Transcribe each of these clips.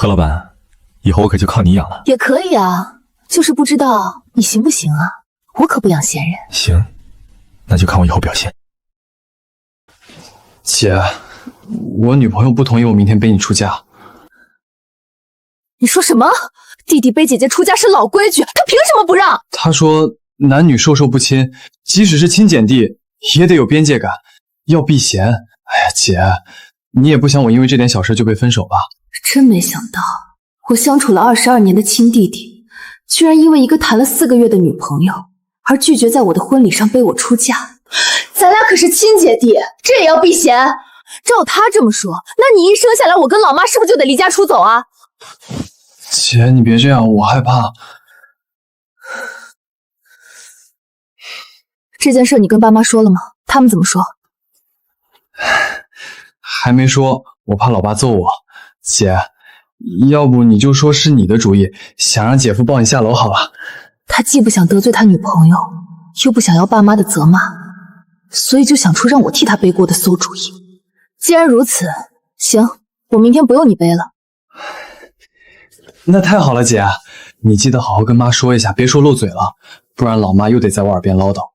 何老板，以后我可就靠你养了。也可以啊，就是不知道你行不行啊？我可不养闲人。行，那就看我以后表现。姐，我女朋友不同意我明天背你出嫁。你说什么？弟弟背姐姐出嫁是老规矩，他凭什么不让？她说男女授受不亲，即使是亲姐弟也得有边界感，要避嫌。哎呀，姐，你也不想我因为这点小事就被分手吧？真没想到，我相处了22年的亲弟弟，居然因为一个谈了4个月的女朋友而拒绝在我的婚礼上背我出嫁。咱俩可是亲姐弟，这也要避嫌？照他这么说，那你一生下来，我跟老妈是不是就得离家出走啊？姐，你别这样，我害怕。这件事你跟爸妈说了吗？他们怎么说？还没说，我怕老爸揍我。姐，要不你就说是你的主意，想让姐夫抱你下楼好了。他既不想得罪他女朋友，又不想要爸妈的责骂，所以就想出让我替他背锅的馊主意。既然如此，行，我明天不用你背了。那太好了，姐，你记得好好跟妈说一下，别说漏嘴了，不然老妈又得在我耳边唠叨。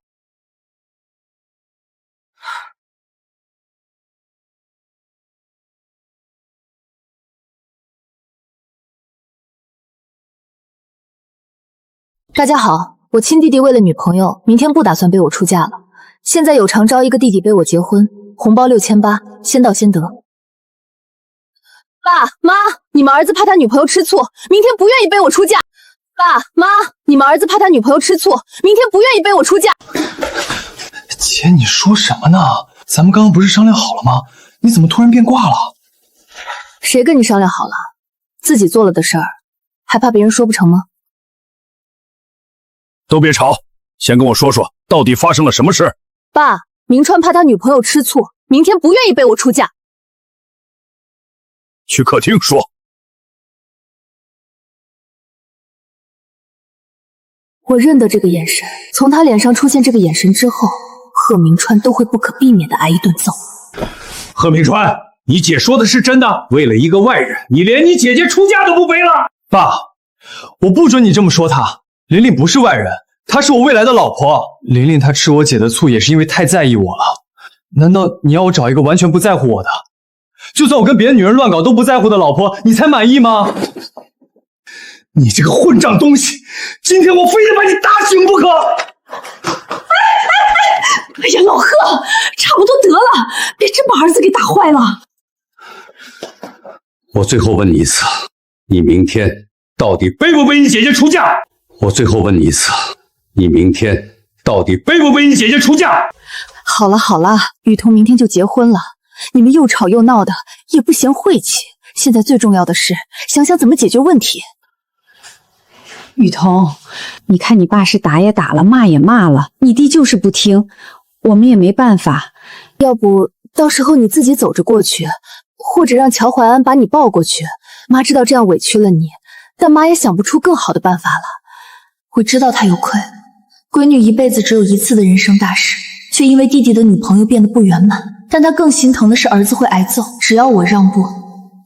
大家好，我亲弟弟为了女朋友，明天不打算背我出嫁了。现在有偿招一个弟弟背我结婚，红包6800，先到先得。爸妈，你们儿子怕他女朋友吃醋，明天不愿意背我出嫁。爸妈，你们儿子怕他女朋友吃醋，明天不愿意背我出嫁。姐，你说什么呢？咱们刚刚不是商量好了吗？你怎么突然变卦了？谁跟你商量好了？自己做了的事儿，还怕别人说不成吗？都别吵，先跟我说说到底发生了什么事。爸，明川怕他女朋友吃醋，明天不愿意背我出嫁。去客厅说。我认得这个眼神，从他脸上出现这个眼神之后，贺明川都会不可避免的挨一顿揍。贺明川，你姐说的是真的？为了一个外人，你连你姐姐出嫁都不背了？爸，我不准你这么说她。琳琳不是外人，她是我未来的老婆。琳琳她吃我姐的醋也是因为太在意我了。难道你要我找一个完全不在乎我的，就算我跟别的女人乱搞都不在乎的老婆，你才满意吗？你这个混账东西，今天我非得把你打醒不可！哎呀，老贺，差不多得了，别真把儿子给打坏了。我最后问你一次，你明天到底背不背你姐姐出嫁？我最后问你一次，你明天到底背不背你姐姐出嫁？好了好了，雨桐明天就结婚了，你们又吵又闹的，也不嫌晦气。现在最重要的是想想怎么解决问题。雨桐，你看你爸是打也打了，骂也骂了，你弟就是不听，我们也没办法。要不到时候你自己走着过去，或者让乔怀安把你抱过去。妈知道这样委屈了你，但妈也想不出更好的办法了。我知道她有愧，闺女一辈子只有一次的人生大事，却因为弟弟的女朋友变得不圆满。但她更心疼的是儿子会挨揍，只要我让步，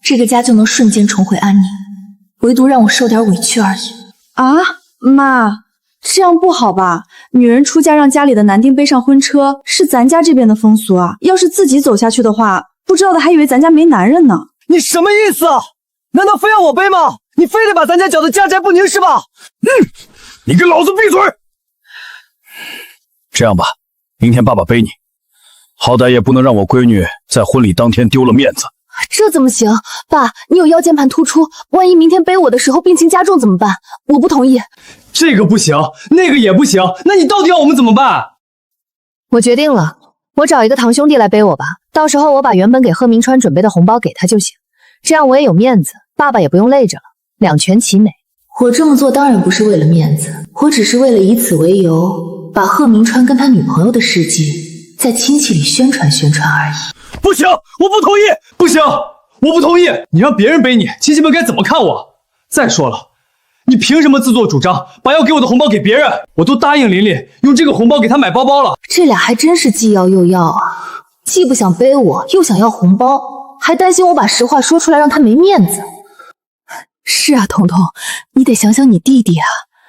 这个家就能瞬间重回安宁，唯独让我受点委屈而已。啊，妈，这样不好吧？女人出嫁让家里的男丁背上婚车，是咱家这边的风俗啊。要是自己走下去的话，不知道的还以为咱家没男人呢。你什么意思啊？难道非要我背吗？你非得把咱家搅得家宅不宁是吧？你给老子闭嘴！这样吧，明天爸爸背你，好歹也不能让我闺女在婚礼当天丢了面子。这怎么行？爸，你有腰间盘突出，万一明天背我的时候病情加重怎么办？我不同意。这个不行，那个也不行，那你到底要我们怎么办？我决定了，我找一个堂兄弟来背我吧，到时候我把原本给贺明川准备的红包给他就行，这样我也有面子，爸爸也不用累着了，两全其美。我这么做当然不是为了面子，我只是为了以此为由，把贺明川跟他女朋友的事迹在亲戚里宣传宣传而已。不行，我不同意！不行，我不同意！你让别人背你，亲戚们该怎么看我？再说了，你凭什么自作主张把要给我的红包给别人？我都答应琳琳用这个红包给她买包包了。这俩还真是既要又要啊，既不想背我，又想要红包，还担心我把实话说出来让他没面子。是啊，彤彤，你得想想你弟弟啊。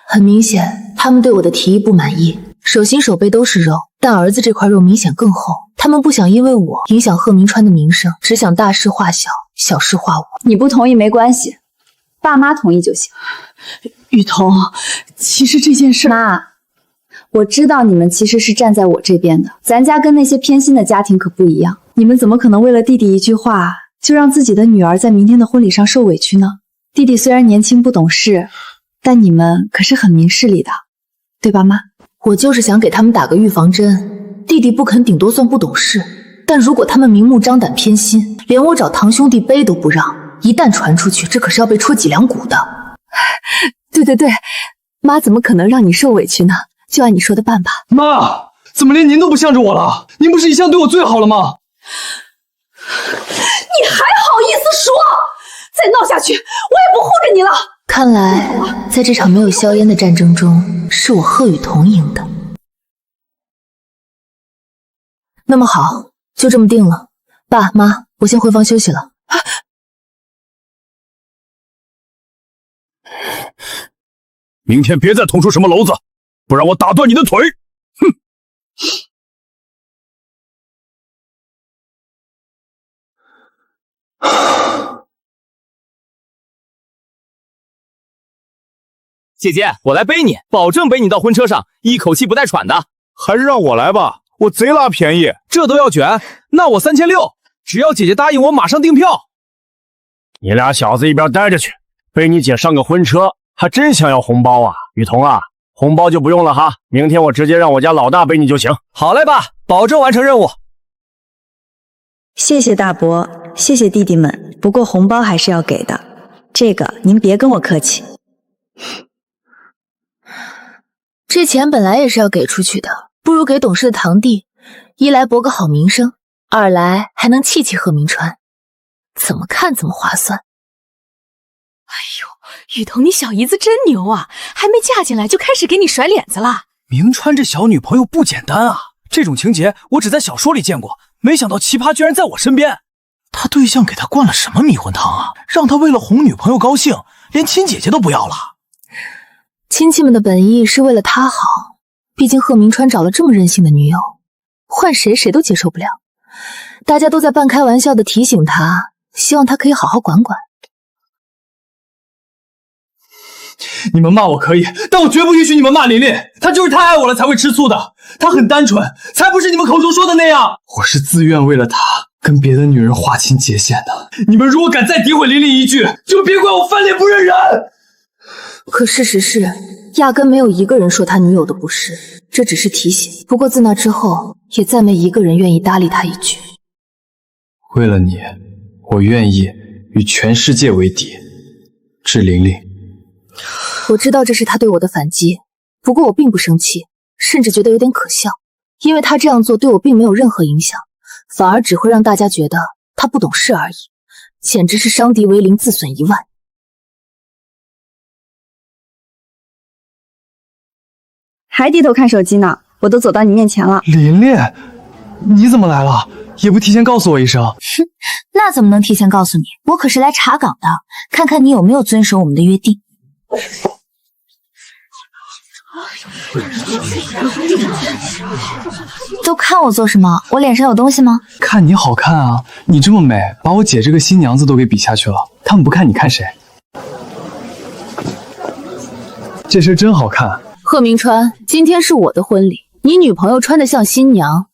很明显，他们对我的提议不满意，手心手背都是肉，但儿子这块肉明显更厚。他们不想因为我影响贺明川的名声，只想大事化小，小事化无。你不同意没关系，爸妈同意就行。雨桐，其实这件事……妈，我知道你们其实是站在我这边的，咱家跟那些偏心的家庭可不一样。你们怎么可能为了弟弟一句话，就让自己的女儿在明天的婚礼上受委屈呢？弟弟虽然年轻不懂事，但你们可是很明事理的，对吧，妈？我就是想给他们打个预防针。弟弟不肯，顶多算不懂事，但如果他们明目张胆偏心，连我找堂兄弟背都不让，一旦传出去，这可是要被戳脊梁骨的。对，妈怎么可能让你受委屈呢？就按你说的办吧。妈，怎么连您都不向着我了？您不是一向对我最好了吗？你还好意思说？再闹下去，我也不护着你了。看来，在这场没有硝烟的战争中，是我贺雨桐赢的。那么好，就这么定了。爸妈，我先回房休息了。明天别再捅出什么篓子，不然我打断你的腿！哼！姐姐，我来背你，保证背你到婚车上，一口气不带喘的。还是让我来吧，我贼拉便宜。这都要卷？那我3600，只要姐姐答应我，马上订票。你俩小子一边待着去，背你姐上个婚车，还真想要红包啊？雨桐啊，红包就不用了哈，明天我直接让我家老大背你就行。好嘞，爸，保证完成任务。谢谢大伯，谢谢弟弟们，不过红包还是要给的，这个您别跟我客气。这钱本来也是要给出去的，不如给懂事的堂弟，一来博个好名声，二来还能气气贺明川，怎么看怎么划算。哎呦，雨桐，你小姨子真牛啊，还没嫁进来就开始给你甩脸子了。明川这小女朋友不简单啊，这种情节我只在小说里见过，没想到奇葩居然在我身边。他对象给他灌了什么迷魂汤啊，让他为了哄女朋友高兴，连亲姐姐都不要了。亲戚们的本意是为了他好，毕竟贺明川找了这么任性的女友，换谁都接受不了。大家都在半开玩笑的提醒他，希望他可以好好管管。你们骂我可以，但我绝不允许你们骂琳琳。她就是太爱我了才会吃醋的，她很单纯，才不是你们口中说的那样。我是自愿为了她跟别的女人划清界限的。你们如果敢再诋毁琳琳一句，就别怪我翻脸不认人。可事实是，压根没有一个人说他女友的不是，这只是提醒。不过自那之后，也再没一个人愿意搭理他一句。为了你，我愿意与全世界为敌。致琳琳。我知道这是他对我的反击，不过我并不生气，甚至觉得有点可笑，因为他这样做对我并没有任何影响，反而只会让大家觉得他不懂事而已，简直是伤敌为零，自损1万。还低头看手机呢，我都走到你面前了。琳琳，你怎么来了？也不提前告诉我一声。哼，那怎么能提前告诉你？我可是来查岗的，看看你有没有遵守我们的约定。都看我做什么？我脸上有东西吗？看你好看啊！你这么美，把我姐这个新娘子都给比下去了。他们不看你看谁？这身真好看。贺明川，今天是我的婚礼，你女朋友穿得像新娘，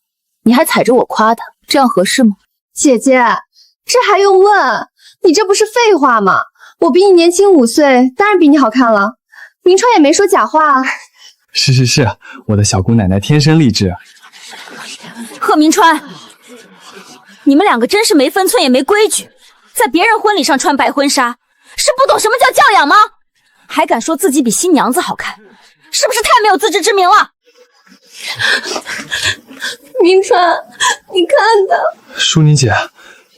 你还踩着我夸她，这样合适吗？姐姐，这还用问？你这不是废话吗？我比你年轻5岁，当然比你好看了。明川也没说假话。是，我的小姑奶奶天生丽质。贺明川，你们两个真是没分寸也没规矩，在别人婚礼上穿白婚纱，是不懂什么叫教养吗？还敢说自己比新娘子好看，是不是太没有自知之明了？明川，你看的。淑妮姐，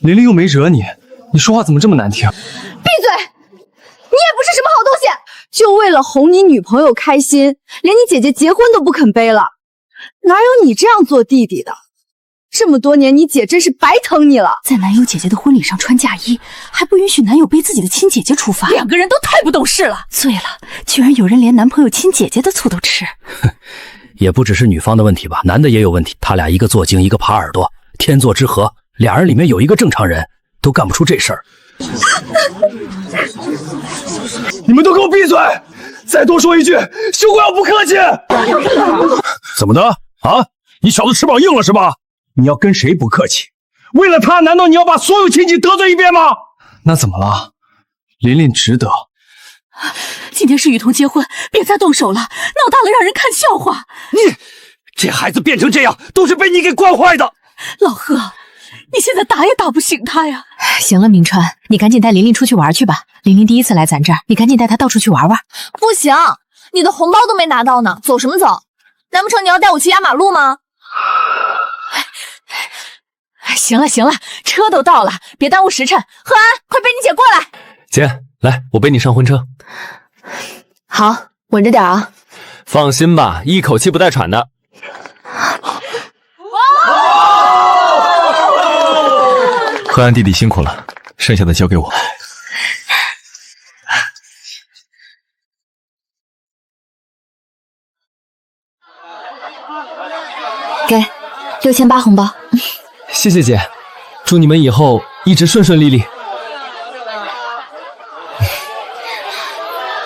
琳琳又没惹你，你说话怎么这么难听？闭嘴！你也不是什么好东西，就为了哄你女朋友开心，连你姐姐结婚都不肯背了。哪有你这样做弟弟的？这么多年，你姐真是白疼你了。在男友姐姐的婚礼上穿嫁衣，还不允许男友背自己的亲姐姐出发，两个人都太不懂事了。醉了，居然有人连男朋友亲姐姐的醋都吃。也不只是女方的问题吧，男的也有问题。他俩一个做精，一个耙耳朵，天作之合，俩人里面有一个正常人都干不出这事儿。你们都给我闭嘴！再多说一句，休怪我不客气。怎么的啊？你小子翅膀硬了是吧？你要跟谁不客气？为了他，难道你要把所有亲戚得罪一遍吗？那怎么了？琳琳值得。今天是雨桐结婚，别再动手了，闹大了让人看笑话。你这孩子变成这样，都是被你给惯坏的。老贺，你现在打也打不醒他呀。行了，明川，你赶紧带琳琳出去玩去吧。琳琳第一次来咱这儿，你赶紧带她到处去玩玩。不行，你的红包都没拿到呢，走什么走？难不成你要带我去压马路吗？行了行了，车都到了，别耽误时辰。贺安，快背你姐过来。姐，来，我背你上婚车。好，稳着点啊。放心吧，一口气不带喘的。贺安弟弟辛苦了，剩下的交给我。给，6800红包。谢谢姐，祝你们以后一直顺顺利利。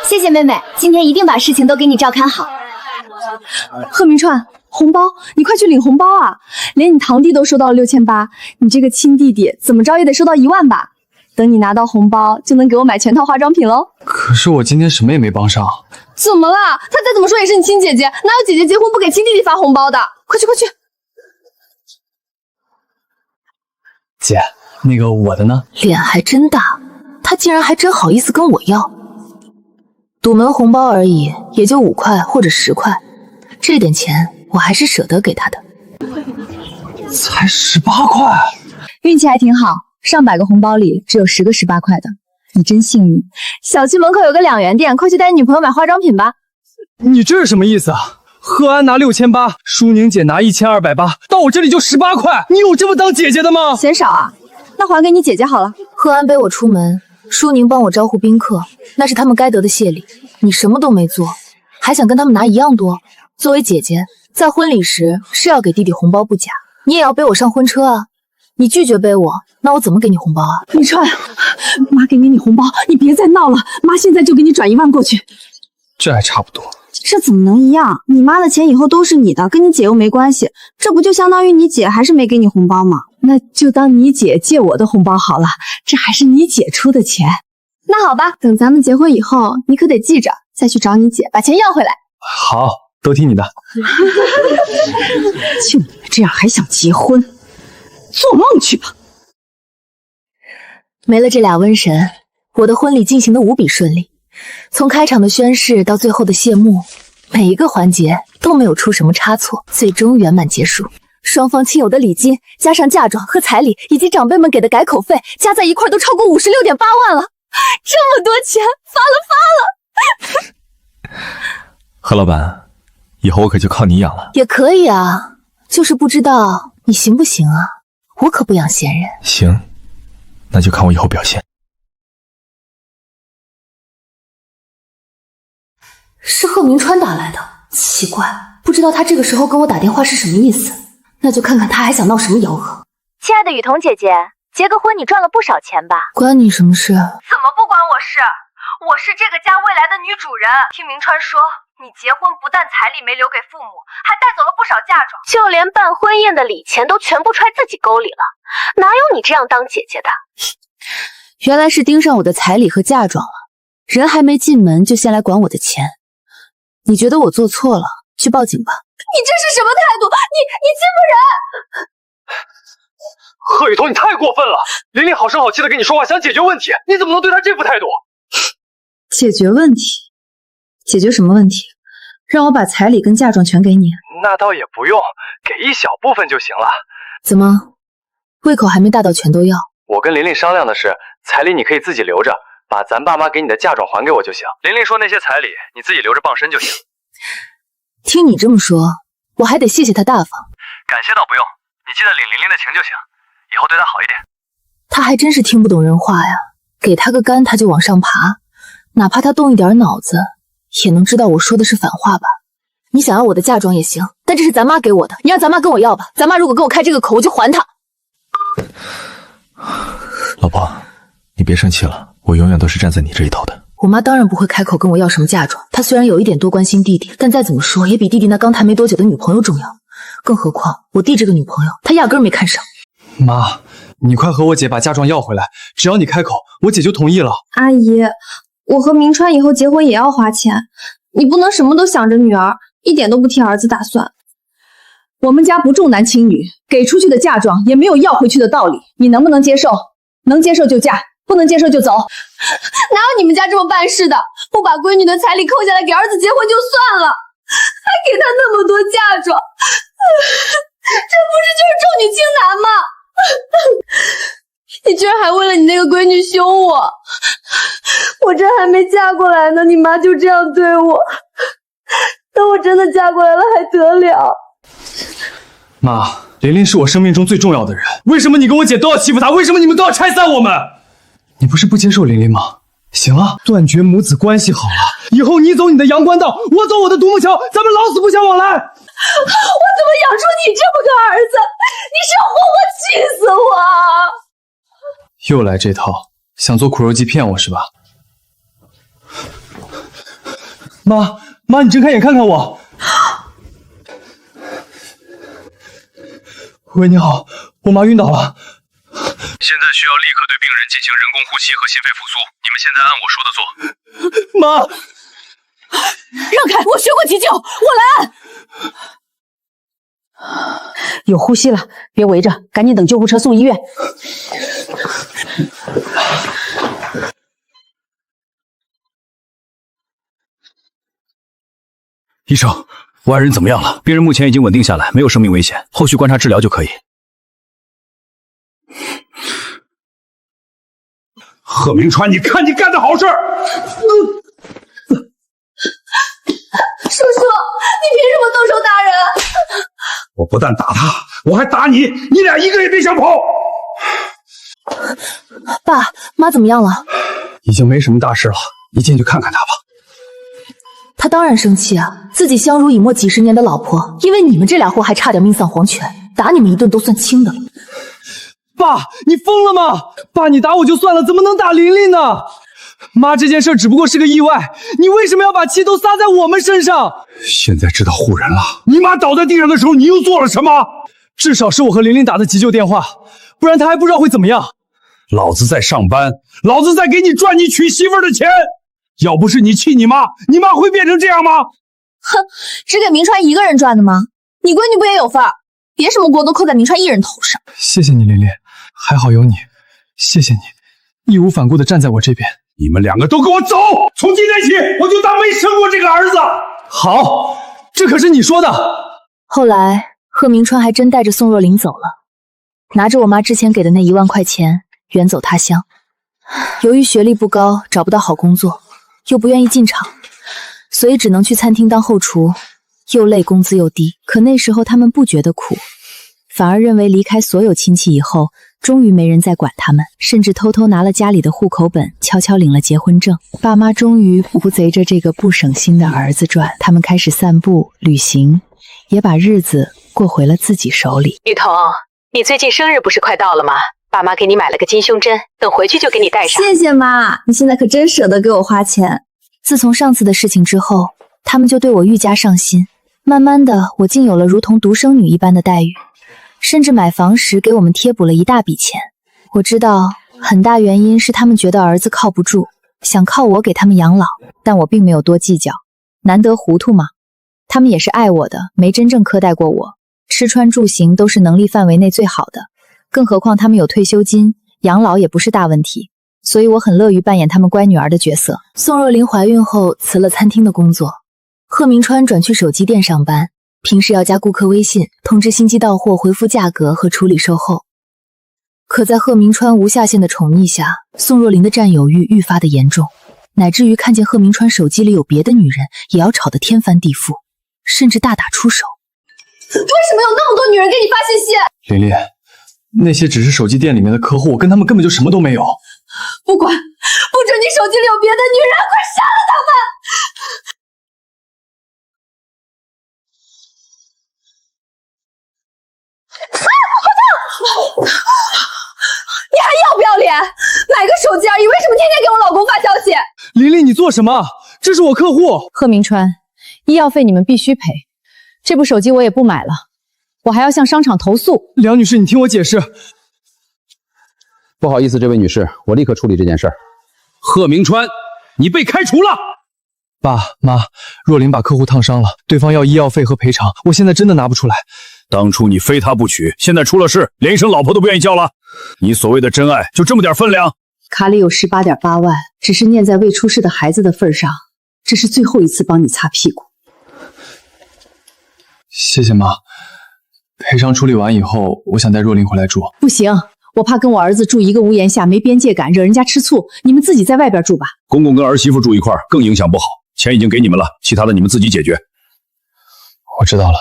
谢谢妹妹，今天一定把事情都给你照看好。贺明川，红包，你快去领红包啊！连你堂弟都收到了6800，你这个亲弟弟怎么着也得收到1万吧？等你拿到红包，就能给我买全套化妆品喽。可是我今天什么也没帮上。怎么了？他再怎么说也是你亲姐姐，哪有姐姐结婚不给亲弟弟发红包的？快去快去！姐，那个我的呢？脸还真大，他竟然还真好意思跟我要。堵门红包而已，也就5块或者10块，这点钱我还是舍得给他的。才18块，运气还挺好，上百个红包里只有10个18块的，你真幸运。小区门口有个2元店，快去带你女朋友买化妆品吧。你这是什么意思啊？贺安拿6800，舒宁姐拿1280，到我这里就18块，你有这么当姐姐的吗？嫌少啊？那还给你姐姐好了。贺安背我出门，舒宁帮我招呼宾客，那是他们该得的谢礼。你什么都没做，还想跟他们拿一样多？作为姐姐，在婚礼时是要给弟弟红包不假，你也要背我上婚车啊！你拒绝背我，那我怎么给你红包啊？明川，妈给你红包，你别再闹了，妈现在就给你转1万过去。这还差不多。这怎么能一样？你妈的钱以后都是你的，跟你姐又没关系，这不就相当于你姐还是没给你红包吗？那就当你姐借我的红包好了，这还是你姐出的钱。那好吧，等咱们结婚以后，你可得记着，再去找你姐把钱要回来。好，都听你的。就你们这样还想结婚？做梦去吧！没了这俩瘟神，我的婚礼进行得无比顺利。从开场的宣誓到最后的谢幕，每一个环节都没有出什么差错，最终圆满结束。双方亲友的礼金加上嫁妆和彩礼，以及长辈们给的改口费，加在一块都超过56.8万了。这么多钱，发了！何老板，以后我可就靠你养了。也可以啊，就是不知道你行不行啊？我可不养闲人。行，那就看我以后表现。是贺明川打来的，奇怪，不知道他这个时候跟我打电话是什么意思。那就看看他还想闹什么幺蛾。亲爱的雨桐姐姐，结个婚你赚了不少钱吧？关你什么事？怎么不关我事？我是这个家未来的女主人。听明川说，你结婚不但彩礼没留给父母，还带走了不少嫁妆，就连办婚宴的礼钱都全部揣自己沟里了，哪有你这样当姐姐的？原来是盯上我的彩礼和嫁妆了，人还没进门就先来管我的钱。你觉得我做错了，去报警吧。你这是什么态度？你欺负人！贺雨桐，你太过分了！琳琳好声好气的跟你说话，想解决问题，你怎么能对她这副态度？解决问题？解决什么问题？让我把彩礼跟嫁妆全给你？那倒也不用，给一小部分就行了。怎么，胃口还没大到全都要？我跟琳琳商量的是，彩礼你可以自己留着，把咱爸妈给你的嫁妆还给我就行。琳琳说那些彩礼你自己留着傍身就行。听你这么说，我还得谢谢他大方。感谢倒不用，你你记得领琳琳的情就行，以后对她好一点。他还真是听不懂人话呀，给他个杆他就往上爬，哪怕他动一点脑子，也能知道我说的是反话吧。你想要我的嫁妆也行，但这是咱妈给我的，你让咱妈跟我要吧。咱妈如果跟我开这个口，我就还她。老婆，你别生气了，我永远都是站在你这一头的。我妈当然不会开口跟我要什么嫁妆，她虽然有一点多关心弟弟，但再怎么说也比弟弟那刚谈没多久的女朋友重要。更何况我弟这个女朋友，他压根儿没看上。妈，你快和我姐把嫁妆要回来，只要你开口，我姐就同意了。阿姨，我和明川以后结婚也要花钱，你不能什么都想着女儿，一点都不替儿子打算。我们家不重男轻女，给出去的嫁妆也没有要回去的道理，你能不能接受？能接受就嫁，不能接受就走。哪有你们家这么办事的？不把闺女的彩礼扣下来给儿子结婚就算了，还给他那么多嫁妆，这不是就是重女轻男吗？你居然还为了你那个闺女凶我，我这还没嫁过来呢，你妈就这样对我，等我真的嫁过来了还得了？妈，琳琳是我生命中最重要的人，为什么你跟我姐都要欺负她？为什么你们都要拆散我们？你不是不接受琳琳吗？行啊，断绝母子关系好了，以后你走你的阳关道，我走我的独木桥，咱们老死不相往来。我怎么养出你这么个儿子？你是要活活气死我啊！又来这套，想做苦肉计骗我是吧？妈，你睁开眼看看我。喂，你好，我妈晕倒了。现在需要立刻对病人进行人工呼吸和心肺复苏，你们现在按我说的做。妈，让开，我学过急救，我来按。有呼吸了，别围着，赶紧等救护车送医院。医生，我爱人怎么样了？病人目前已经稳定下来，没有生命危险，后续观察治疗就可以。贺明川，你看你干的好事！叔叔，你凭什么动手打人？我不但打他，我还打你，你俩一个也别想跑！爸妈怎么样了？已经没什么大事了，你进去看看他吧。他当然生气啊，自己相濡以沫几十年的老婆，因为你们这俩货还差点命丧黄泉，打你们一顿都算轻的了。爸，你疯了吗？爸，你打我就算了，怎么能打琳琳呢？妈，这件事只不过是个意外，你为什么要把气都撒在我们身上？现在知道护人了。你妈倒在地上的时候，你又做了什么？至少是我和琳琳打的急救电话，不然她还不知道会怎么样。老子在上班，老子在给你赚你娶媳妇的钱。要不是你气你妈，你妈会变成这样吗？哼，只给明川一个人赚的吗？你闺女不也有份儿？别什么锅都扣在明川一人头上。谢谢你，琳琳，还好有你，谢谢你，义无反顾地站在我这边。你们两个都给我走！从今天起，我就当没生过这个儿子。好，这可是你说的。后来，贺明川还真带着宋若琳走了，拿着我妈之前给的那1万块钱，远走他乡。由于学历不高，找不到好工作，又不愿意进厂，所以只能去餐厅当后厨，又累，工资又低。可那时候他们不觉得苦，反而认为离开所有亲戚以后，终于没人再管他们，甚至偷偷拿了家里的户口本，悄悄领了结婚证。爸妈终于不贼着这个不省心的儿子转，他们开始散步、旅行，也把日子过回了自己手里。雨桐，你最近生日不是快到了吗？爸妈给你买了个金胸针，等回去就给你戴上。谢谢妈，你现在可真舍得给我花钱。自从上次的事情之后，他们就对我愈加上心。慢慢的，我竟有了如同独生女一般的待遇，甚至买房时给我们贴补了一大笔钱。我知道很大原因是他们觉得儿子靠不住，想靠我给他们养老，但我并没有多计较，难得糊涂嘛。他们也是爱我的，没真正苛待过我，吃穿住行都是能力范围内最好的，更何况他们有退休金，养老也不是大问题，所以我很乐于扮演他们乖女儿的角色。宋若琳怀孕后辞了餐厅的工作，贺明川转去手机店上班，平时要加顾客微信，通知新机到货、回复价格和处理售后。可在贺明川无下限的宠溺下，宋若琳的占有欲愈发的严重，乃至于看见贺明川手机里有别的女人，也要吵得天翻地覆，甚至大打出手。什么有那么多女人给你发信息？琳琳，那些只是手机店里面的客户，我跟他们根本就什么都没有。不管，不准你手机里有别的女人，快杀了他们！好痛！你还要不要脸？买个手机而已，为什么天天给我老公发消息？琳琳，你做什么？这是我客户。贺明川，医药费你们必须赔。这部手机我也不买了，我还要向商场投诉。梁女士，你听我解释。不好意思，这位女士，我立刻处理这件事儿。贺明川，你被开除了。爸妈，若琳把客户烫伤了，对方要医药费和赔偿，我现在真的拿不出来。当初你非他不娶，现在出了事，连一声老婆都不愿意叫了。你所谓的真爱就这么点分量？卡里有18.8万，只是念在未出世的孩子的份上，这是最后一次帮你擦屁股。谢谢妈。赔偿处理完以后，我想带若琳回来住。不行，我怕跟我儿子住一个屋檐下，没边界感，惹人家吃醋。你们自己在外边住吧。公公跟儿媳妇住一块儿，更影响不好。钱已经给你们了，其他的你们自己解决。我知道了，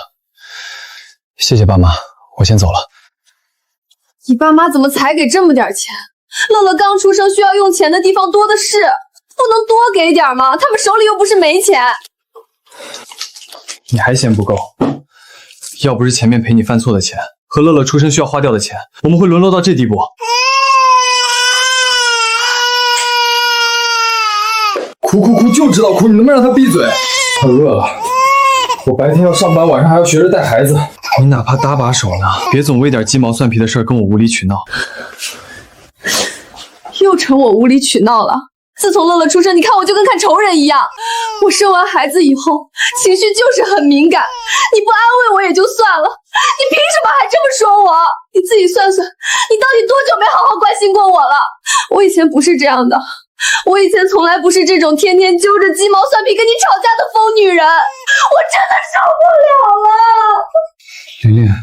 谢谢爸妈，我先走了。你爸妈怎么才给这么点钱？乐乐刚出生，需要用钱的地方多的是，不能多给点吗？他们手里又不是没钱。你还嫌不够？要不是前面陪你犯错的钱和乐乐出生需要花掉的钱，我们会沦落到这地步。哭，就知道哭，你能不能让他闭嘴？他饿了，我白天要上班，晚上还要学着带孩子。你哪怕搭把手呢，别总为点鸡毛蒜皮的事儿跟我无理取闹。又成我无理取闹了。自从乐乐出生，你看我就跟看仇人一样。我生完孩子以后，情绪就是很敏感。你不安慰我也就算了，你凭什么还这么说我？你自己算算，你到底多久没好好关心过我了？我以前不是这样的，我以前从来不是这种天天揪着鸡毛蒜皮跟你吵架的疯女人。我真的受不了了。琳琳，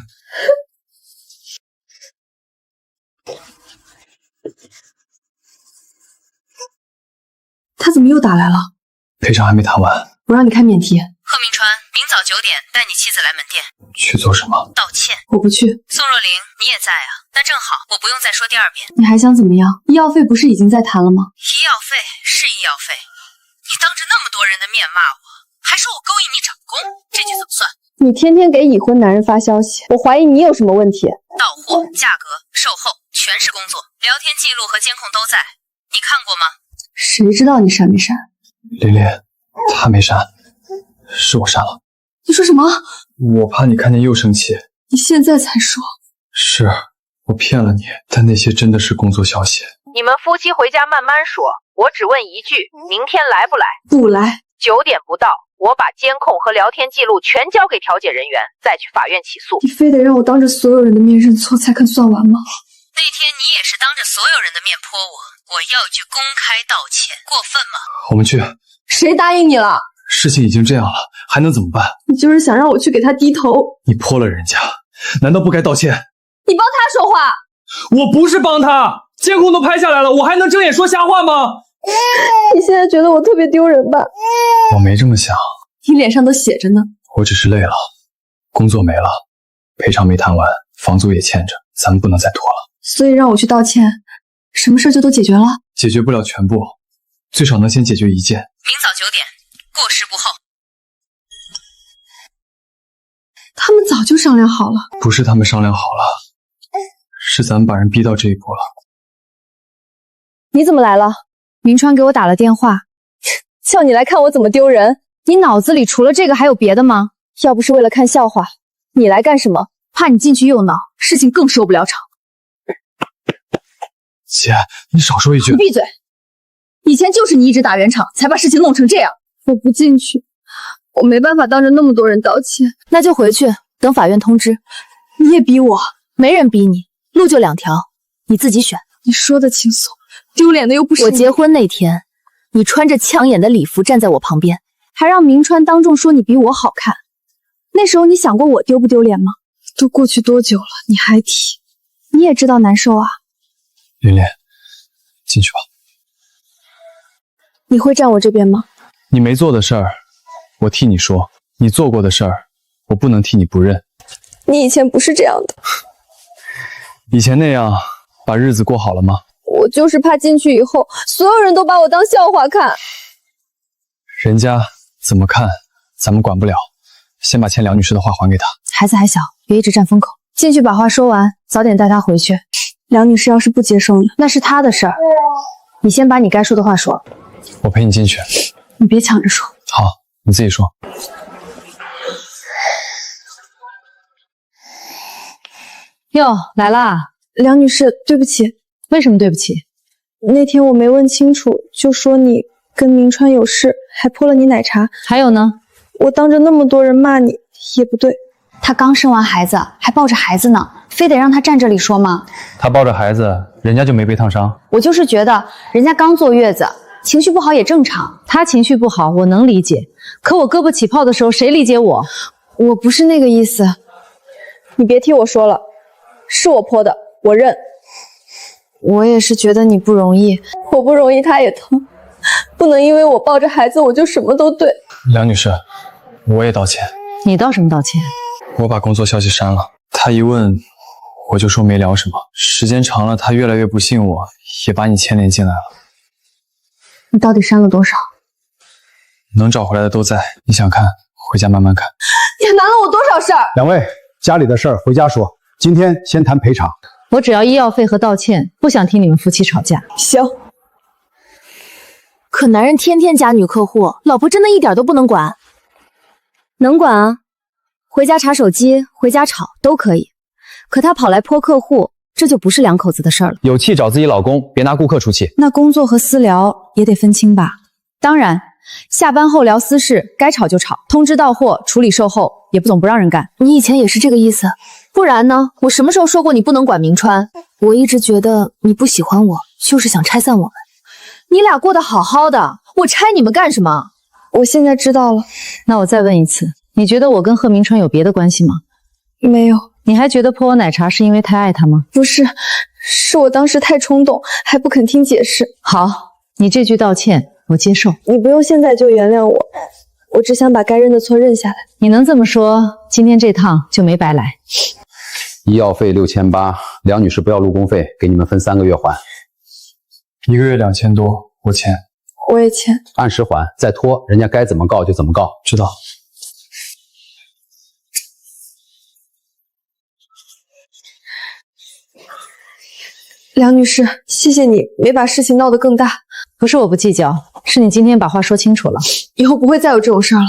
他怎么又打来了？赔偿还没谈完，我让你开免提。贺明川，明早9点带你妻子来门店。去做什么？道歉。我不去。宋若琳，你也在啊？那正好，我不用再说第二遍。你还想怎么样？医药费不是已经在谈了吗？医药费是医药费，你当着那么多人的面骂我，还说我勾引你长工，这句怎么算？你天天给已婚男人发消息，我怀疑你有什么问题。到货、价格、售后全是工作，聊天记录和监控都在，你看过吗？谁知道你删没删？琳琳，他没删，是我删了。你说什么？我怕你看见又生气。你现在才说？是我骗了你，但那些真的是工作消息。你们夫妻回家慢慢说，我只问一句，明天来不来？不来。9点不到，我把监控和聊天记录全交给调解人员，再去法院起诉。你非得让我当着所有人的面认错才肯算完吗？那天你也是当着所有人的面泼我要句公开道歉，过分吗？我们去。谁答应你了？事情已经这样了，还能怎么办？你就是想让我去给他低头。你泼了人家，难道不该道歉？你帮他说话。我不是帮他，监控都拍下来了，我还能睁眼说瞎话吗？你现在觉得我特别丢人吧？我没这么想。你脸上都写着呢。我只是累了，工作没了，赔偿没谈完，房租也欠着，咱们不能再拖了。所以让我去道歉，什么事就都解决了？解决不了全部，最少能先解决一件。明早9点，过时不候。他们早就商量好了。不是他们商量好了，是咱们把人逼到这一步了。你怎么来了？明川给我打了电话，叫你来看我怎么丢人。你脑子里除了这个还有别的吗？要不是为了看笑话，你来干什么？怕你进去又闹，事情更收不了场。姐，你少说一句。你闭嘴！以前就是你一直打圆场，才把事情弄成这样。我不进去，我没办法当着那么多人道歉。那就回去，等法院通知。你也逼我？没人逼你，路就2条，你自己选。你说的轻松，丢脸的又不是我结婚那天，你穿着抢眼的礼服站在我旁边，还让明川当众说你比我好看。那时候你想过我丢不丢脸吗？都过去多久了，你还提？你也知道难受啊。琳琳，进去吧。你会站我这边吗？你没做的事儿，我替你说；你做过的事儿，我不能替你不认。你以前不是这样的。以前那样，把日子过好了吗？我就是怕进去以后，所有人都把我当笑话看。人家怎么看，咱们管不了。先把欠梁女士的话还给她。孩子还小，别一直占风口。进去把话说完，早点带她回去。梁女士要是不接受呢？那是她的事儿。你先把你该说的话说。我陪你进去。你别抢着说。好，你自己说。哟，来啦！梁女士，对不起。为什么对不起？那天我没问清楚，就说你跟明川有事，还泼了你奶茶。还有呢？我当着那么多人骂你，也不对。他刚生完孩子，还抱着孩子呢，非得让他站这里说吗？他抱着孩子，人家就没被烫伤。我就是觉得人家刚坐月子，情绪不好也正常。他情绪不好，我能理解。可我胳膊起泡的时候，谁理解我？我不是那个意思。你别替我说了，是我泼的，我认。我也是觉得你不容易，我不容易，他也疼。不能因为我抱着孩子，我就什么都对。梁女士，我也道歉。你道什么道歉？我把工作消息删了，他一问，我就说没聊什么。时间长了，他越来越不信我，也把你牵连进来了。你到底删了多少？能找回来的都在，你想看，回家慢慢看。你还瞒了我多少事儿？两位，家里的事儿回家说，今天先谈赔偿。我只要医药费和道歉，不想听你们夫妻吵架。行。可男人天天加女客户，老婆真的一点都不能管？能管啊，回家查手机，回家吵都可以。可他跑来泼客户，这就不是两口子的事儿了。有气找自己老公，别拿顾客出气。那工作和私聊也得分清吧？当然，下班后聊私事，该吵就吵，通知到货，处理售后，也不总不让人干。你以前也是这个意思，不然呢？我什么时候说过你不能管明川？我一直觉得你不喜欢我，就是想拆散我们。你俩过得好好的，我拆你们干什么？我现在知道了。那我再问一次，你觉得我跟贺明川有别的关系吗？没有。你还觉得泼我奶茶是因为太爱他吗？不是，是我当时太冲动，还不肯听解释。好，你这句道歉我接受。你不用现在就原谅我，我只想把该认的错认下来。你能这么说，今天这趟就没白来。医药费6800，梁女士不要录工费，给你们分3个月还。1个月2000多，我欠。我也欠。按时还，再拖，人家该怎么告就怎么告。知道。梁女士，谢谢你没把事情闹得更大。不是我不计较，是你今天把话说清楚了，以后不会再有这种事儿了。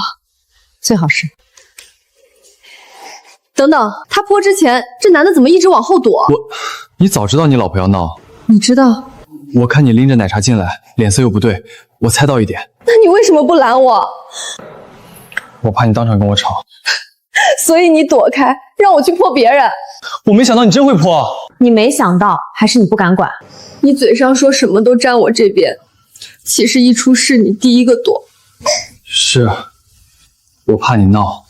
最好是。等等，他泼之前，这男的怎么一直往后躲？你早知道你老婆要闹。你知道？我看你拎着奶茶进来，脸色又不对，我猜到一点。那你为什么不拦我？我怕你当场跟我吵。所以你躲开，让我去泼别人。我没想到你真会泼。你没想到，还是你不敢管？你嘴上说什么都站我这边，其实一出事你第一个躲。是，我怕你闹，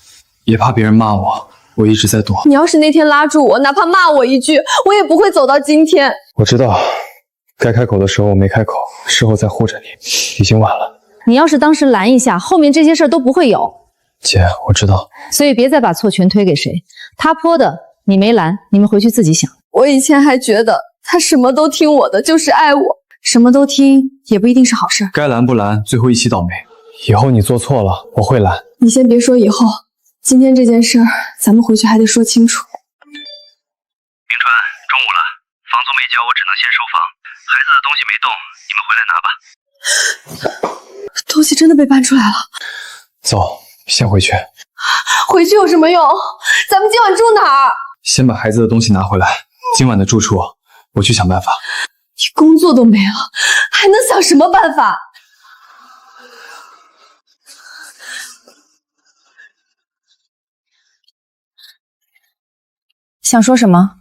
也怕别人骂我，我一直在躲。你要是那天拉住我，哪怕骂我一句，我也不会走到今天。我知道，该开口的时候我没开口，事后再护着你，已经晚了。你要是当时拦一下，后面这些事儿都不会有。姐，我知道，所以别再把错全推给谁。他泼的，你没拦，你们回去自己想。我以前还觉得他什么都听我的，就是爱我。什么都听也不一定是好事。该拦不拦，最后一起倒霉。以后你做错了，我会拦。你先别说以后，今天这件事儿，咱们回去还得说清楚。明川，中午了，房租没交，我只能先收房。孩子的东西没动，你们回来拿吧。东西真的被搬出来了。走，先回去。回去有什么用？咱们今晚住哪儿？先把孩子的东西拿回来，今晚的住处我去想办法。你工作都没了，还能想什么办法？想说什么？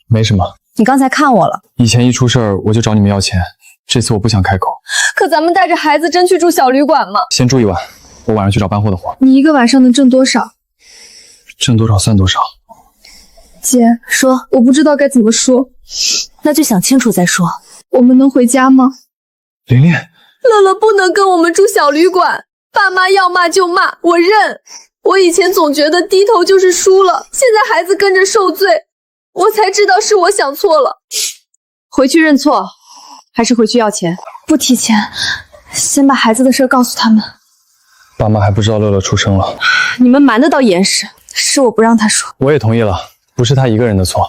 没什么。你刚才看我了。以前一出事儿我就找你们要钱，这次我不想开口。可咱们带着孩子真去住小旅馆吗？先住一晚，我晚上去找搬货的活。你一个晚上能挣多少？挣多少算多少。姐，说，我不知道该怎么说。那就想清楚再说。我们能回家吗？琳琳，乐乐不能跟我们住小旅馆，爸妈要骂就骂，我认。我以前总觉得低头就是输了，现在孩子跟着受罪，我才知道是我想错了。回去认错，还是回去要钱？不提钱，先把孩子的事告诉他们。爸妈还不知道乐乐出生了，你们瞒得到严实。是我不让他说。我也同意了，不是他一个人的错。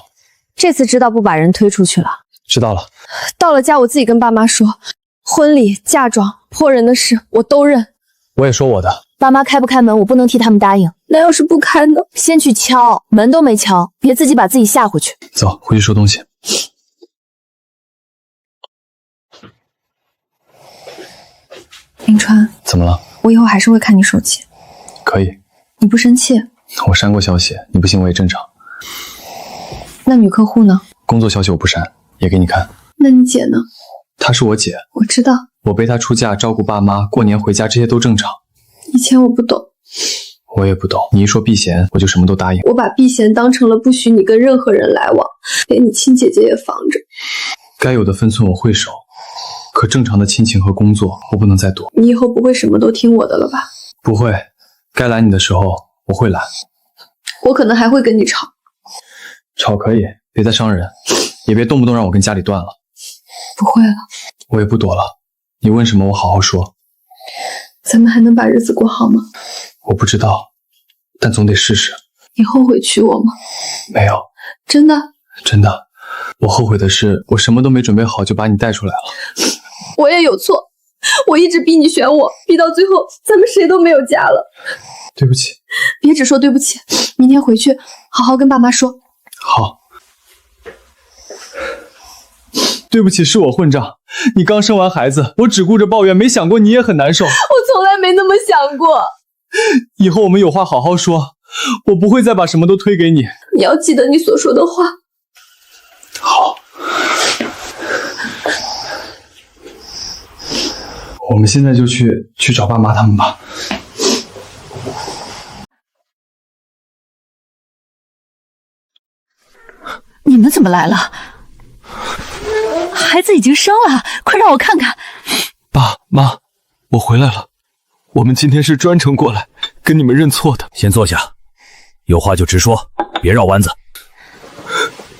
这次知道不把人推出去了？知道了。到了家我自己跟爸妈说，婚礼、嫁妆、泼人的事我都认。我也说我的。爸妈开不开门，我不能替他们答应。那要是不开呢？先去敲，门都没敲，别自己把自己吓回去。走，回去收东西。林川，怎么了？我以后还是会看你手机。可以。你不生气？我删过消息，你不信我也正常。那女客户呢？工作消息我不删，也给你看。那你姐呢？她是我姐。我知道。我陪她出嫁，照顾爸妈，过年回家，这些都正常。以前我不懂。我也不懂。你一说避嫌，我就什么都答应。我把避嫌当成了不许你跟任何人来往，连你亲姐姐也防着。该有的分寸我会守，可正常的亲情和工作我不能再躲。你以后不会什么都听我的了吧？不会，该拦你的时候我会拦。我可能还会跟你吵。吵可以，别再伤人，也别动不动让我跟家里断了。不会了。我也不躲了，你问什么我好好说。咱们还能把日子过好吗？我不知道，但总得试试。你后悔娶我吗？没有。真的？真的。我后悔的是，我什么都没准备好就把你带出来了。我也有错，我一直逼你选我，逼到最后，咱们谁都没有家了。对不起。别只说对不起，明天回去好好跟爸妈说。好。对不起，是我混账。你刚生完孩子，我只顾着抱怨，没想过你也很难受。我从来没那么想过。以后我们有话好好说，我不会再把什么都推给你。你要记得你所说的话。好。我们现在就去找爸妈他们吧。你们怎么来了？孩子已经生了，快让我看看。爸妈，我回来了。我们今天是专程过来跟你们认错的。先坐下，有话就直说，别绕弯子。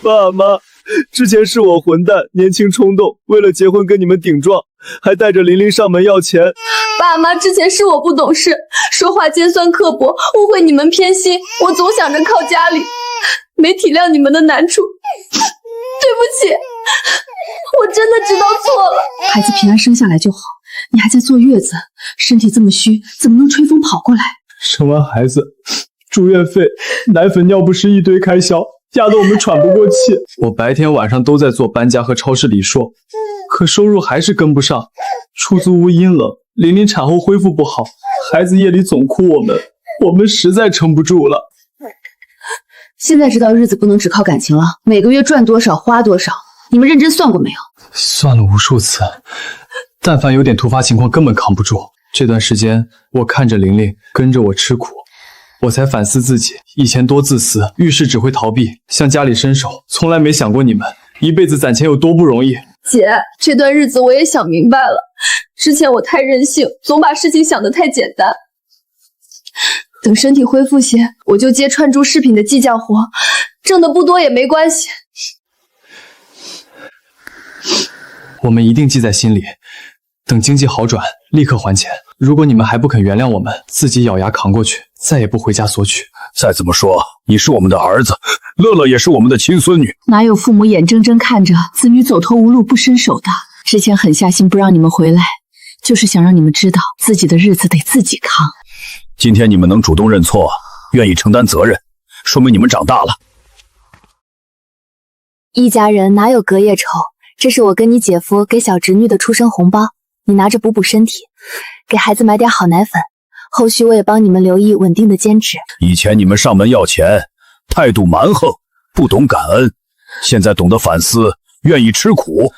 爸妈，之前是我混蛋，年轻冲动，为了结婚跟你们顶撞，还带着琳琳上门要钱。爸妈，之前是我不懂事，说话尖酸刻薄，误会你们偏心，我总想着靠家里，没体谅你们的难处。对不起，我真的知道错了。孩子平安生下来就好，你还在坐月子，身体这么虚，怎么能吹风跑过来？生完孩子，住院费、奶粉、尿不湿一堆开销，压得我们喘不过气。我白天晚上都在做搬家和超市理货，可收入还是跟不上。出租屋阴冷，琳琳产后恢复不好，孩子夜里总哭我们实在撑不住了。现在知道日子不能只靠感情了，每个月赚多少花多少，你们认真算过没有？算了无数次，但凡有点突发情况根本扛不住。这段时间我看着琳琳跟着我吃苦，我才反思自己以前多自私，遇事只会逃避，向家里伸手，从来没想过你们一辈子攒钱有多不容易。姐，这段日子我也想明白了，之前我太任性，总把事情想得太简单。等身体恢复些，我就接串珠饰品的计价活，挣的不多也没关系。我们一定记在心里，等经济好转，立刻还钱。如果你们还不肯原谅我们，自己咬牙扛过去，再也不回家索取。再怎么说，你是我们的儿子，乐乐也是我们的亲孙女。哪有父母眼睁睁看着子女走投无路不伸手的？之前狠下心不让你们回来，就是想让你们知道自己的日子得自己扛。今天你们能主动认错，愿意承担责任，说明你们长大了。一家人哪有隔夜仇？这是我跟你姐夫给小侄女的出生红包，你拿着补补身体，给孩子买点好奶粉。后续我也帮你们留意稳定的兼职。以前你们上门要钱，态度蛮横，不懂感恩，现在懂得反思，愿意吃苦，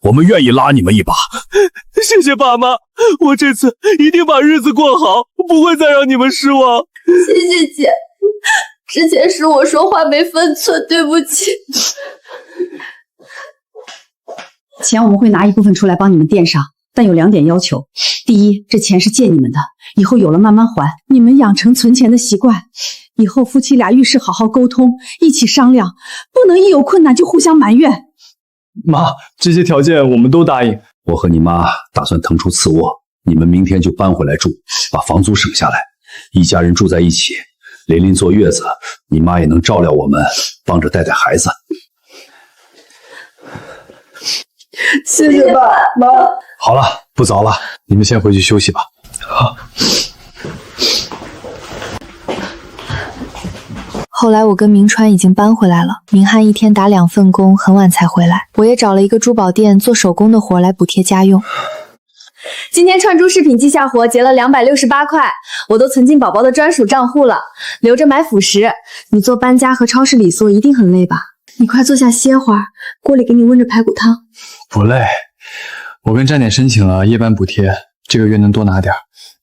我们愿意拉你们一把。谢谢爸妈，我这次一定把日子过好，不会再让你们失望。谢谢姐，之前是我说话没分寸，对不起。钱我们会拿一部分出来帮你们垫上，但有2点要求。第一，这钱是借你们的，以后有了慢慢还。你们养成存钱的习惯，以后夫妻俩遇事好好沟通，一起商量，不能一有困难就互相埋怨。妈，这些条件我们都答应。我和你妈打算腾出次卧，你们明天就搬回来住，把房租省下来，一家人住在一起。琳琳坐月子，你妈也能照料我们，帮着带带孩子。谢谢爸妈。好了，不早了，你们先回去休息吧。好。后来我跟明川已经搬回来了，明翰一天打2份工，很晚才回来。我也找了一个珠宝店做手工的活来补贴家用。今天串珠饰品记下活结了268块，我都存进宝宝的专属账户了，留着买辅食。你做搬家和超市理所一定很累吧？你快坐下歇会儿，锅里给你温着排骨汤。不累，我跟站点申请了夜班补贴，这个月能多拿点，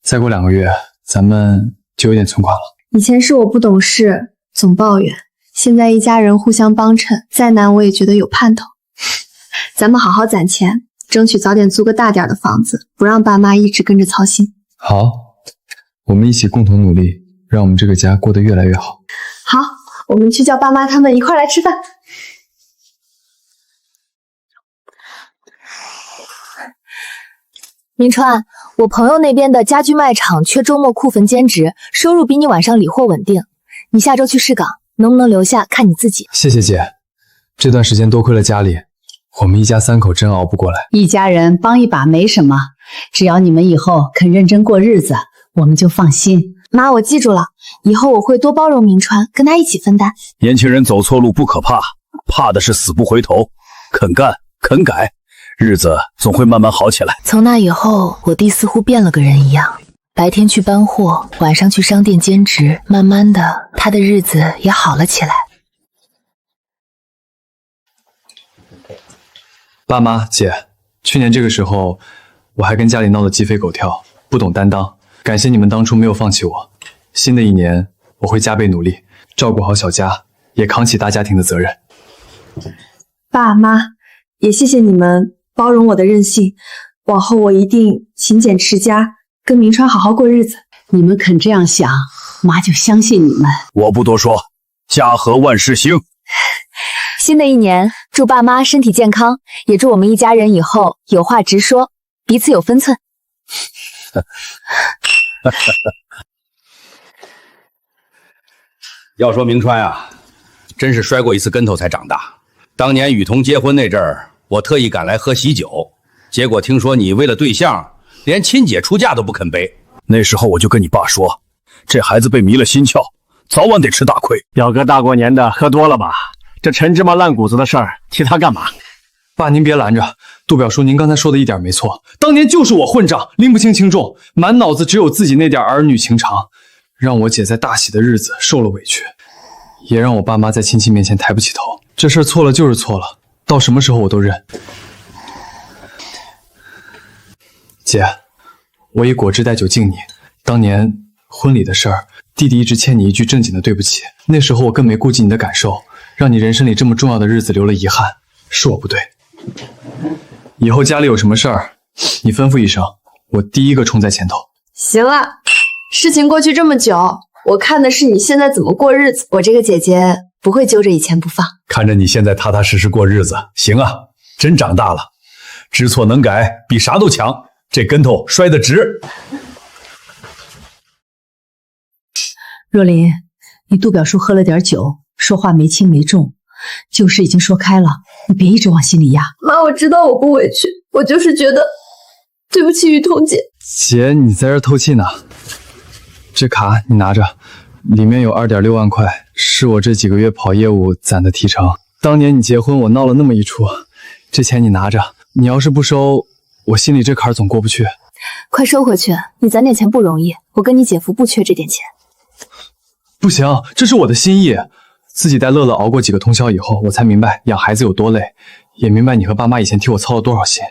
再过2个月咱们就有点存款了。以前是我不懂事，总抱怨，现在一家人互相帮衬，再难我也觉得有盼头。咱们好好攒钱，争取早点租个大点的房子，不让爸妈一直跟着操心。好，我们一起共同努力，让我们这个家过得越来越好。好，我们去叫爸妈他们一块来吃饭。明川，我朋友那边的家居卖场缺周末库坟兼职，收入比你晚上理货稳定。你下周去试岗，能不能留下看你自己。谢谢姐，这段时间多亏了家里，我们一家3口真熬不过来。一家人帮一把没什么，只要你们以后肯认真过日子，我们就放心。妈，我记住了，以后我会多包容明川，跟他一起分担。年轻人走错路不可怕，怕的是死不回头。肯干肯改，日子总会慢慢好起来。从那以后，我弟似乎变了个人一样，白天去搬货，晚上去商店兼职，慢慢的，他的日子也好了起来。爸妈姐，去年这个时候，我还跟家里闹得鸡飞狗跳，不懂担当。感谢你们当初没有放弃我。新的一年，我会加倍努力，照顾好小家，也扛起大家庭的责任。爸妈，也谢谢你们包容我的任性，往后我一定勤俭持家，跟明川好好过日子。你们肯这样想，妈就相信你们。我不多说，家和万事兴。新的一年，祝爸妈身体健康，也祝我们一家人以后有话直说，彼此有分寸。要说明川啊，真是摔过一次跟头才长大。当年雨桐结婚那阵儿，我特意赶来喝喜酒，结果听说你为了对象，连亲姐出嫁都不肯背。那时候我就跟你爸说，这孩子被迷了心窍，早晚得吃大亏。表哥大过年的喝多了吧？这陈芝麻烂谷子的事儿，提他干嘛？爸，您别拦着。杜表叔，您刚才说的一点没错，当年就是我混账，拎不清轻重，满脑子只有自己那点儿女情长，让我姐在大喜的日子受了委屈，也让我爸妈在亲戚面前抬不起头。这事儿错了就是错了，到什么时候我都认。姐，我以果汁代酒敬你。当年婚礼的事儿，弟弟一直欠你一句正经的对不起，那时候我更没顾及你的感受，让你人生里这么重要的日子留了遗憾，是我不对。以后家里有什么事儿，你吩咐一声，我第一个冲在前头。行了，事情过去这么久，我看的是你现在怎么过日子。我这个姐姐不会揪着以前不放。看着你现在踏踏实实过日子，行啊，真长大了，知错能改比啥都强，这跟头摔得直。若琳，你杜表叔喝了点酒，说话没轻没重，旧事已经说开了，你别一直往心里压。妈，我知道我不委屈，我就是觉得对不起雨桐姐。姐，你在这透气呢。这卡你拿着，里面有2.6万块，是我这几个月跑业务攒的提成。当年你结婚我闹了那么一出，这钱你拿着，你要是不收，我心里这坎儿总过不去。快收回去，你攒点钱不容易，我跟你姐夫不缺这点钱。不行，这是我的心意。自己带乐乐熬过几个通宵以后，我才明白养孩子有多累，也明白你和爸妈以前替我操了多少心。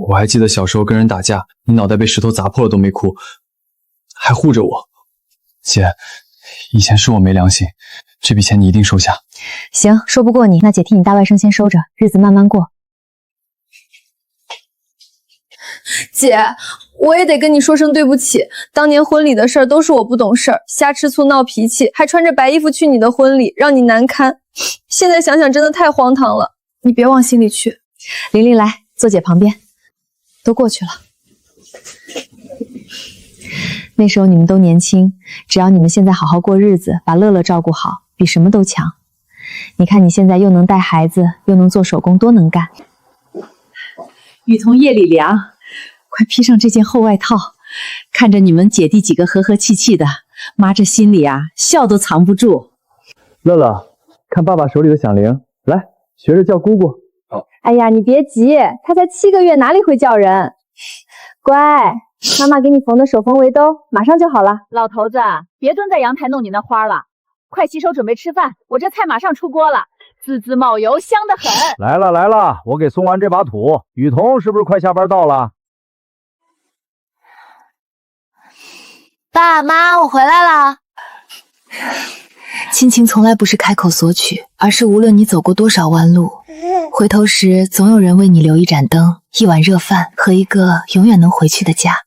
我还记得小时候跟人打架，你脑袋被石头砸破了都没哭，还护着我。姐，以前是我没良心，这笔钱你一定收下。行，说不过你，那姐替你大外甥先收着，日子慢慢过。姐，我也得跟你说声对不起，当年婚礼的事儿都是我不懂事儿，瞎吃醋闹脾气，还穿着白衣服去你的婚礼，让你难堪。现在想想真的太荒唐了，你别往心里去。玲玲来，坐姐旁边。都过去了。那时候你们都年轻，只要你们现在好好过日子，把乐乐照顾好，比什么都强。你看你现在又能带孩子，又能做手工，多能干。雨桐夜里凉，快披上这件厚外套。看着你们姐弟几个和和气气的，妈这心里啊笑都藏不住。乐乐，看爸爸手里的响铃，来学着叫姑姑。哎呀，你别急，他才7个月，哪里会叫人？乖，妈妈给你缝的手缝围兜，马上就好了。老头子，别蹲在阳台弄你那花了，快洗手准备吃饭，我这菜马上出锅了，滋滋冒油，香得很。来了来了，我给送完这把土。雨桐是不是快下班到了？爸妈，我回来了。亲情从来不是开口索取，而是无论你走过多少弯路，回头时总有人为你留一盏灯、一碗热饭和一个永远能回去的家。